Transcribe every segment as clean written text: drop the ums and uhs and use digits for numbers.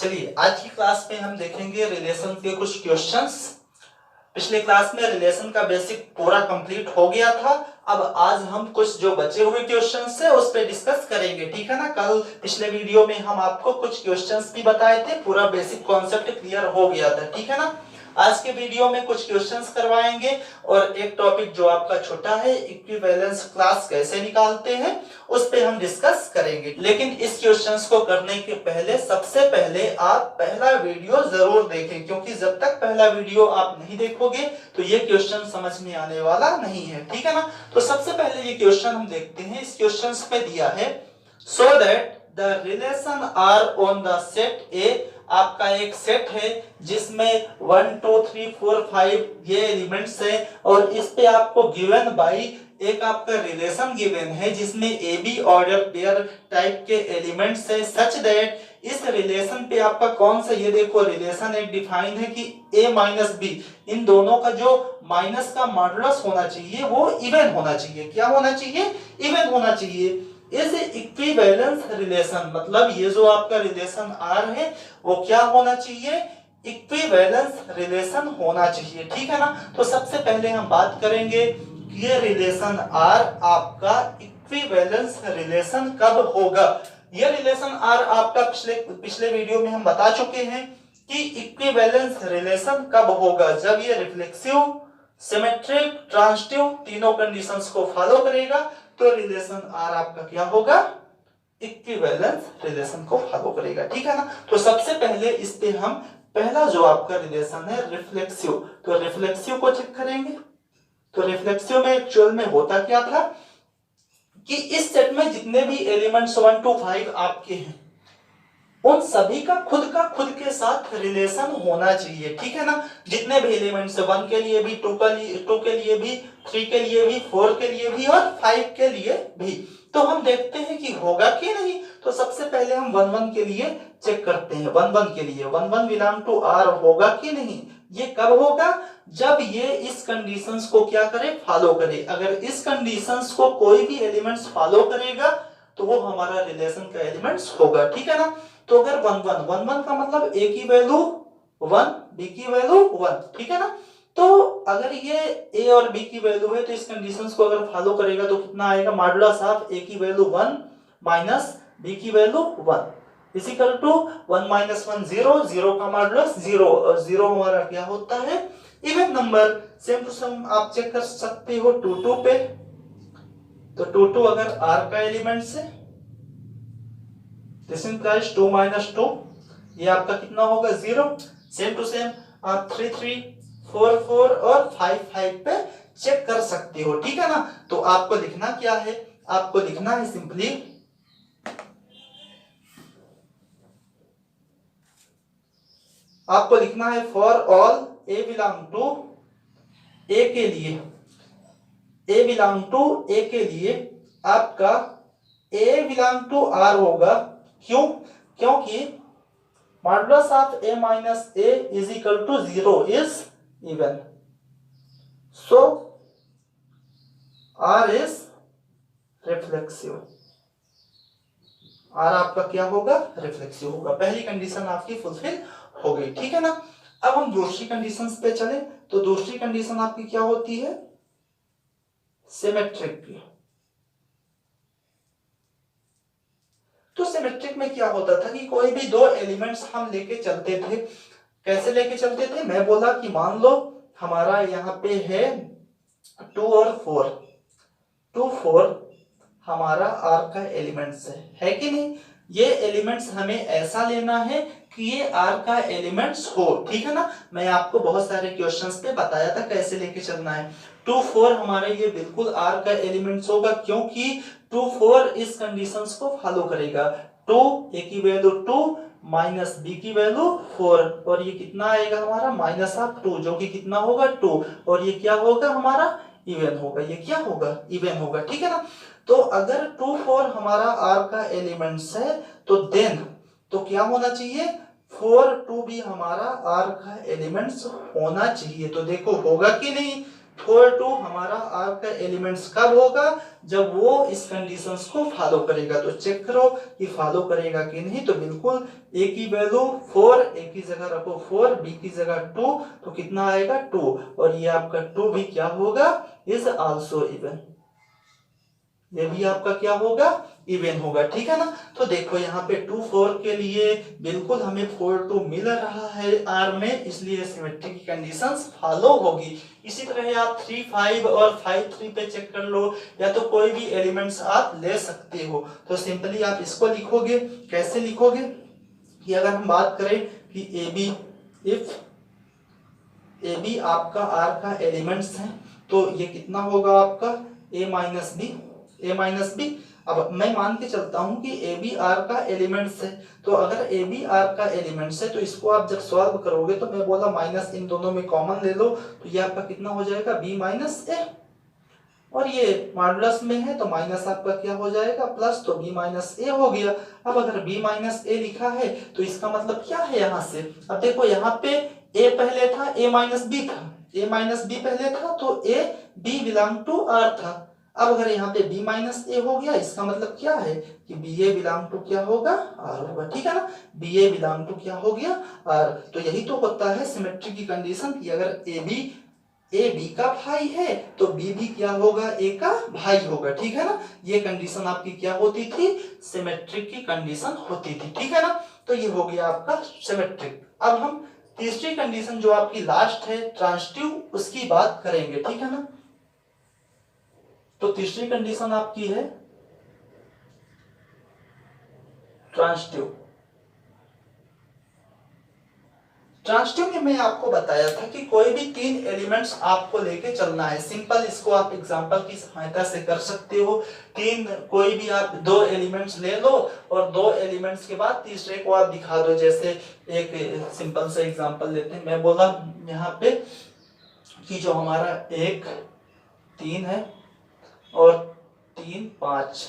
चलिए आज की क्लास में हम देखेंगे रिलेशन के कुछ क्वेश्चंस। पिछले क्लास में रिलेशन का बेसिक पूरा कंप्लीट हो गया था। अब आज हम कुछ जो बचे हुए क्वेश्चंस है उस पे डिस्कस करेंगे, ठीक है ना। कल पिछले वीडियो में हम आपको कुछ क्वेश्चंस भी बताए थे, पूरा बेसिक कॉन्सेप्ट क्लियर हो गया था, ठीक है ना। आज के वीडियो में कुछ क्वेश्चंस करवाएंगे और एक टॉपिक जो आपका छोटा है, इक्विवेलेंस क्लास कैसे निकालते हैं, उस पे हम डिस्कस करेंगे। लेकिन इस क्वेश्चंस को करने के पहले सबसे पहले आप पहला वीडियो जरूर देखें, क्योंकि जब तक पहला वीडियो आप नहीं देखोगे तो ये क्वेश्चन समझ में आने वाला नहीं है, ठीक है ना। तो सबसे पहले ये क्वेश्चन हम देखते हैं। इस क्वेश्चन में दिया है so that the relation R on the set A. आपका एक सेट है जिसमें 1 2 3 4 5 ये एलिमेंट्स है और इस पे आपको गिवन बाई एक आपका रिलेशन गिवन है जिसमें A B order pair type के एलिमेंट्स है, सच दैट इस रिलेशन पे आपका कौन सा, ये देखो रिलेशन एक डिफाइन है कि a माइनस बी, इन दोनों का जो माइनस का मॉडुलस होना चाहिए वो इवन होना चाहिए। क्या होना चाहिए? इवन होना चाहिए। इस इक्विवेलेंस रिलेशन मतलब ये जो आपका रिलेशन आर है वो क्या होना चाहिए? इक्विवेलेंस रिलेशन होना चाहिए, ठीक है ना। तो सबसे पहले हम बात करेंगे ये रिलेशन आर आपका इक्विवेलेंस रिलेशन कब होगा। ये रिलेशन आर आपका पिछले वीडियो में हम बता चुके हैं कि इक्विवेलेंस रिलेशन कब होगा, जब ये रिफ्लेक्सिव, सिमेट्रिक, ट्रांजिटिव तीनों कंडीशंस को फॉलो करेगा तो रिलेशन आर आपका क्या होगा? इक्विवेलेंस रिलेशन को फॉलो करेगा, ठीक है ना। तो सबसे पहले इस पे हम पहला जो आपका रिलेशन है रिफ्लेक्सिव, तो रिफ्लेक्सिव को चेक करेंगे। तो रिफ्लेक्सिव में एक्चुअल में होता क्या था कि इस सेट में जितने भी एलिमेंट्स 1 to 5 आपके हैं उन सभी का खुद के साथ रिलेशन होना चाहिए, ठीक है ना। जितने भी एलिमेंट्स 1 के लिए भी, 2 के लिए भी, 3 के लिए भी, 4 के लिए भी और 5 के लिए भी। तो हम देखते हैं कि होगा कि नहीं। तो सबसे पहले हम 1 1 के लिए चेक करते हैं। 1 1 के लिए 1 1 बिलोंग टू आर होगा कि नहीं। ये कब होगा? जब ये इस कंडीशंस को क्या करे? फॉलो करे। अगर इस कंडीशंस को कोई भी एलिमेंट्स फॉलो करेगा तो वो हमारा रिलेशन का एलिमेंट्स होगा, ठीक है ना। तो अगर 1 1 का मतलब a की वैल्यू 1, b की वैल्यू 1, ठीक है ना। तो अगर ये a और b की वैल्यू है तो इस कंडीशंस को अगर फॉलो करेगा तो कितना आएगा? मॉडुलस ऑफ a की वैल्यू 1 माइनस b की value 1 is equal to 1 minus 1 0, 0 का मॉडुलस 0 और 0 हमारा क्या होता है? Even number. Same to same आप चेक कर सकते हो 2 2 पे। तो 2 2 अगर r का एलिमेंट्स है दिस इंप्लाइज 2 माइनस 2, ये आपका कितना होगा? 0। सेम टू सेम आप 3 3 4 4 और 5 5 पे चेक कर सकते हो, ठीक है ना। तो आपको लिखना क्या है? आपको लिखना है सिंपली आपको लिखना है for all a belong to a के लिए, a बिलोंग टू a के लिए आपका a बिलोंग टू r होगा। क्यों? क्योंकि modulus of a minus a is equal to 0 is even, so r is reflexive. r आपका क्या होगा? रिफ्लेक्सिव होगा। पहली कंडीशन आपकी फुलफिल हो गई, ठीक है ना। अब हम दूसरी कंडीशंस पे चले तो दूसरी कंडीशन आपकी क्या होती है? सिमेट्रिक की। तो सिमेट्रिक में क्या होता था कि कोई भी दो एलिमेंट्स हम लेके चलते थे। कैसे लेके चलते थे? मैं बोला कि मान लो हमारा यहाँ पे है 2 और 4, 2 4 हमारा r का एलिमेंट्स है कि नहीं। ये एलिमेंट्स हमें ऐसा लेना है कि ये r का एलिमेंट्स हो, ठीक है ना। मैं आपको बहुत सारे क्वेश्चंस पे बताया था कैसे लेके चलना है। 2 4 हमारे ये बिल्कुल r का एलिमेंट्स होगा क्योंकि 2 4 इस कंडीशंस को फॉलो करेगा। 2 a की वैल्यू 2 माइनस b की वैल्यू 4 और ये कितना आएगा हमारा? माइनस ऑफ 2 जो कि कितना होगा? 2 और ये क्या होगा हमारा? इवन होगा। ये क्या होगा? इवन होगा, ठीक है ना। तो अगर 2 4 हमारा r का एलिमेंट्स है तो देन तो क्या होना चाहिए? 4 2 भी हमारा r का एलिमेंट्स होना चाहिए। तो देखो होगा कि नहीं। 4 टू हमारा आर का एलिमेंट्स कब होगा, जब वो इस कंडीशंस को फॉलो करेगा। तो चेक करो कि फॉलो करेगा कि नहीं। तो बिल्कुल ए की वैल्यू 4, ए की जगह रखो 4, बी की जगह 2, तो कितना आएगा 2, और ये आपका 2 भी क्या होगा, इज आल्सो इवन, ये भी आपका क्या होगा, इवन होगा। ठीक है ना। तो देखो यहाँ पे 2 4 के लिए बिल्कुल हमें 4 2 मिल रहा है आर में, इसलिए सिमेट्री की कंडीशंस फॉलो होगी। इसी तरह आप 3 5 और 5 3 पे चेक कर लो, या तो कोई भी एलिमेंट्स आप ले सकते हो। तो सिंपली आप इसको लिखोगे, कैसे लिखोगे कि अगर हम बात करें कि A B, if A B आपका आर का एलिमेंट्स है, तो ये कितना होगा आपका A minus B, A minus B. अब मैं मान के चलता हूं कि ए बी आर का एलिमेंट्स है, तो अगर ए बी आर का एलिमेंट्स है तो इसको आप जब सॉल्व करोगे, तो मैं बोला माइनस इन दोनों में कॉमन ले लो, तो ये आपका कितना हो जाएगा, बी माइनस ए, और ये मॉडुलस में है तो माइनस आपका क्या हो जाएगा, प्लस, तो b माइनस ए हो गया। अब अगर b माइनस ए लिखा है तो इसका मतलब क्या है यहाँ से, अब देखो यहाँ पे a पहले था, a माइनस बी था, a माइनस बी पहले था, तो a b belong to r था। अब अगर यहाँ पे b माइनस ए हो गया, इसका मतलब क्या है कि बी ए बिलोंग टू क्या होगा, r होगा। ठीक है ना, बी ए बिलोंग टू क्या हो गया, r। तो यही तो होता है सिमेट्री की कंडीशन की अगर ए बी का भाई है तो बी भी क्या होगा, ए का भाई होगा। ठीक है ना, ये कंडीशन आपकी क्या होती थी, सिमेट्रिक की कंडीशन होती थी। ठीक है ना, तो ये हो गया आपका सिमेट्रिक। अब हम तीसरी कंडीशन जो आपकी लास्ट है ट्रांजिटिव, उसकी बात करेंगे। ठीक है ना, तो तीसरी कंडीशन आपकी है ट्रांजिटिव। ट्रांजिटिव में मैं आपको बताया था कि कोई भी 3 एलिमेंट्स आपको लेके चलना है। सिंपल इसको आप एग्जांपल की सहायता से कर सकते हो। कोई भी आप 2 एलिमेंट्स ले लो और 2 एलिमेंट्स के बाद तीसरे को आप दिखा दो। जैसे एक सिंपल सा एग्जांपल लेते हैं। मैं बोला यहाँ पे कि जो हमारा 1 3 है और 3 5,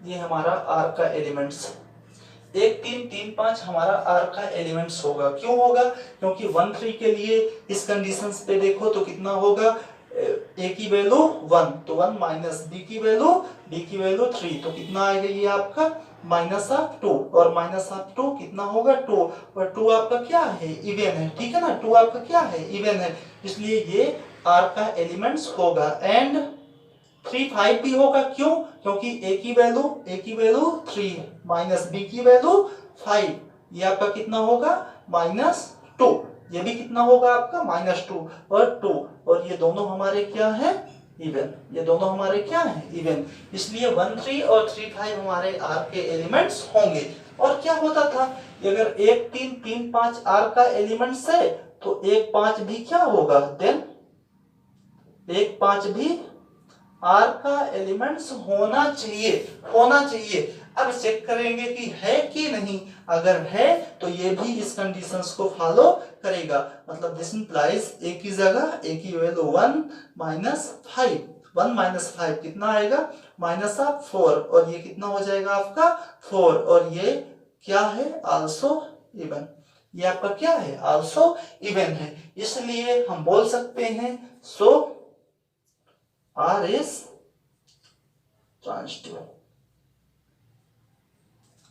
ये हमारा आर का एलिमेंट्स, 1 3 3 5 हमारा आर का एलिमेंट्स होगा। क्यों होगा, क्योंकि 1 3 के लिए इस कंडीशंस पे देखो तो कितना होगा, ए की वैल्यू 1, तो 1 माइनस बी की वैल्यू 3, तो कितना आएगा ये आपका माइनस ऑफ 2, और माइनस ऑफ 2 कितना होगा 2, और 2 आपका क्या है, इवन है। ठीक है ना, 2 आपका क्या है, इवन है, इसलिए ये आर का एलिमेंट्स होगा। एंड 3 5 भी होगा, क्यों, क्योंकि ए की वैल्यू 3 माइनस बी की वैल्यू 5, ये आपका कितना होगा -2, ये भी कितना होगा आपका -2 और 2, और ये दोनों हमारे क्या है, इवन, ये दोनों हमारे क्या है, इवन। इसलिए 1 3 और 3 5 हमारे आर के एलिमेंट्स होंगे। और क्या होता था, अगर 1 3 3 5 आर का एलिमेंट्स है तो 1 5 भी क्या होगा, देन 1 5 भी आर का एलिमेंट्स होना चाहिए। अब चेक करेंगे कि है कि नहीं, अगर है तो ये भी इस कंडीशंस को फॉलो करेगा। मतलब दिस इंप्लाइज ए की जगह ए की वैल्यू 1 माइनस 5 कितना आएगा, -4, और ये कितना हो जाएगा आपका 4, और ये क्या है, आल्सो इवन, ये आपका क्या है, आल्सो इवन है। इसलिए हम बोल सकते हैं सो R is ट्रांजिटिव।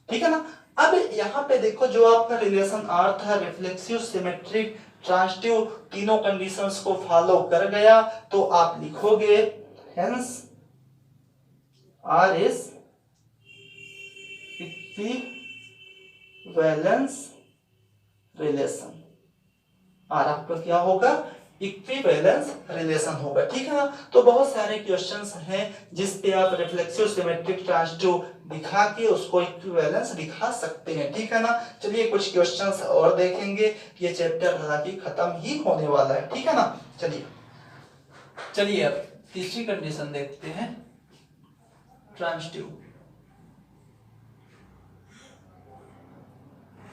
ठीक है ना। अब यहां पे देखो जो आपका रिलेशन R था, रिफ्लेक्सिव, सिमेट्रिक, ट्रांजिटिव, तीनों कंडीशंस को फॉलो कर गया, तो आप लिखोगे hence R is equivalence relation. R आपका क्या होगा, इक्विवेलेंस रिलेशन होगा। ठीक है ना। तो बहुत सारे क्वेश्चंस हैं जिस पे आप रिफ्लेक्सिव, सिमेट्रिक, ट्रांजिटिव दिखा के उसको इक्विवेलेंस दिखा सकते हैं। ठीक है ना। चलिए कुछ क्वेश्चंस और देखेंगे, ये चैप्टर हालांकि खत्म ही होने वाला है। ठीक है ना। चलिए अब तीसरी कंडीशन देखते हैं, ट्रांजिटिव।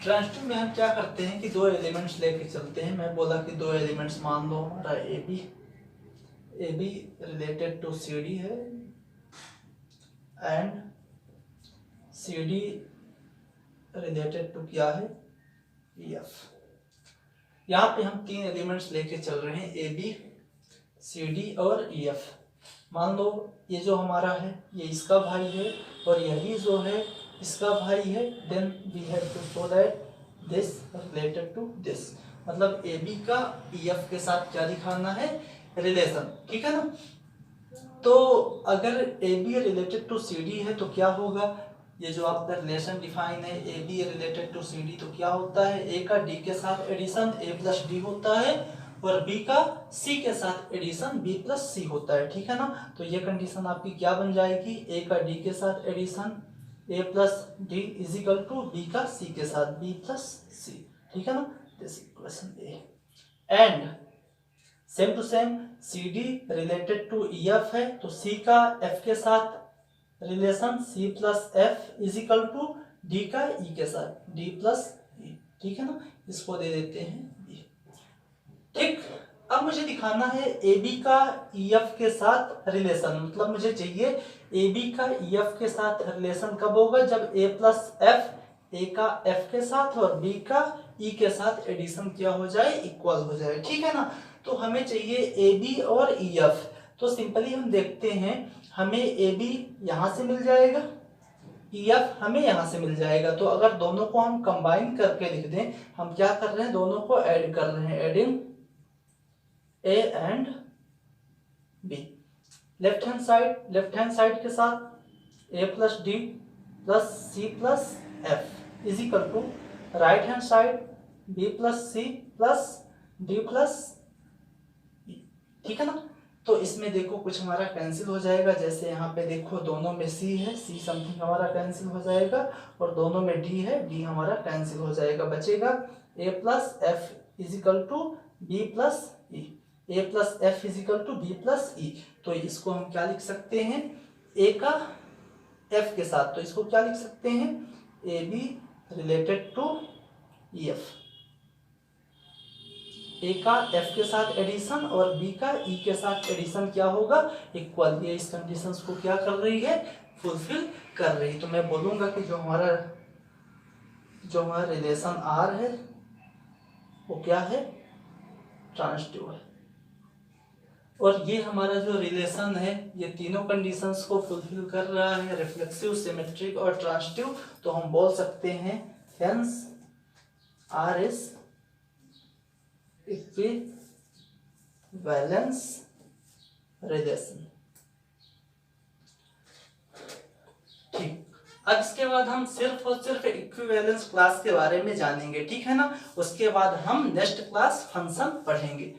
ट्रांजिटिव में हम क्या करते हैं कि 2 एलिमेंट्स लेके चलते हैं। मैं बोला कि 2 एलिमेंट्स मान लो हमारा A B related to C D है and C D related to क्या है, ई एफ। यहाँ पे हम 3 एलिमेंट्स लेके चल रहे हैं, ए बी सी डी और ई एफ। मान लो ये जो हमारा है ये इसका भाई है और यही जो है इसका भाई है, then we have to show that this related to this. मतलब ए बी का ई एफ के साथ क्या दिखाना है, रिलेशन, ठीक है ना। तो अगर A B related to C D है तो क्या होगा, ये जो आपका रिलेशन डिफाइन है A B related to C D, तो क्या होता है, ए का डी के साथ एडिशन ए प्लस डी होता है और बी का सी के साथ एडिशन बी प्लस सी होता है, ठीक है ना। तो ये कंडीशन आपकी क्या बन जाएगी, ए का डी के साथ addition A plus D is equal to B का सी के साथ बी प्लस सी, ठीक है ना। This equation A and same to same C D related to E F है तो सी का एफ के साथ relation C plus F is equal to D का ई के साथ डी प्लस ई, ठीक है ना। इसको दे देते हैं बी, ठीक। अब मुझे दिखाना है ए बी का ई एफ के साथ रिलेशन, मतलब मुझे चाहिए ए बी का ई एफ के साथ रिलेशन कब होगा, जब ए प्लस एफ ए का एफ के साथ और बी का ई के साथ एडिशन क्या हो जाए, इक्वल हो जाए, ठीक है ना। तो हमें चाहिए ए बी और ई एफ, तो सिंपली हम देखते हैं, हमें ए बी यहाँ से मिल जाएगा, ई एफ हमें यहाँ से मिल जाएगा। तो अगर दोनों को हम कंबाइन करके लिख दें, हम क्या कर रहे हैं, दोनों को ऐड कर रहे हैं, adding A and B. Left hand side के साथ A plus D plus C plus F is equal to right hand side B plus C plus D plus, ठीक है ना। तो इसमें देखो कुछ हमारा कैंसिल हो जाएगा, जैसे यहाँ पे देखो दोनों में सी है, सी समथिंग हमारा कैंसिल हो जाएगा और दोनों में डी है, डी हमारा कैंसिल हो जाएगा, बचेगा A plus F is equal to B plus E, A plus F is equal to B plus E. तो इसको हम क्या लिख सकते हैं, ए का एफ के साथ, तो इसको क्या लिख सकते हैं, A B related to E F, A का एफ के साथ एडिशन और बी का ई के साथ एडिशन क्या होगा, इक्वल। ये इस कंडीशंस को क्या कर रही है, फुलफिल कर रही है। तो मैं बोलूंगा कि जो हमारा रिलेशन आर है वो क्या है, ट्रांजिटिव है। और ये हमारा जो रिलेशन है ये तीनों कंडीशंस को फुलफिल कर रहा है, रिफ्लेक्सिव, सिमेट्रिक और ट्रांजिटिव। तो हम बोल सकते हैं hence R is equivalence relation, ठीक। अब इसके बाद हम सिर्फ और सिर्फ इक्विवेलेंस क्लास के बारे में जानेंगे, ठीक है ना। उसके बाद हम नेक्स्ट क्लास फंक्शन पढ़ेंगे।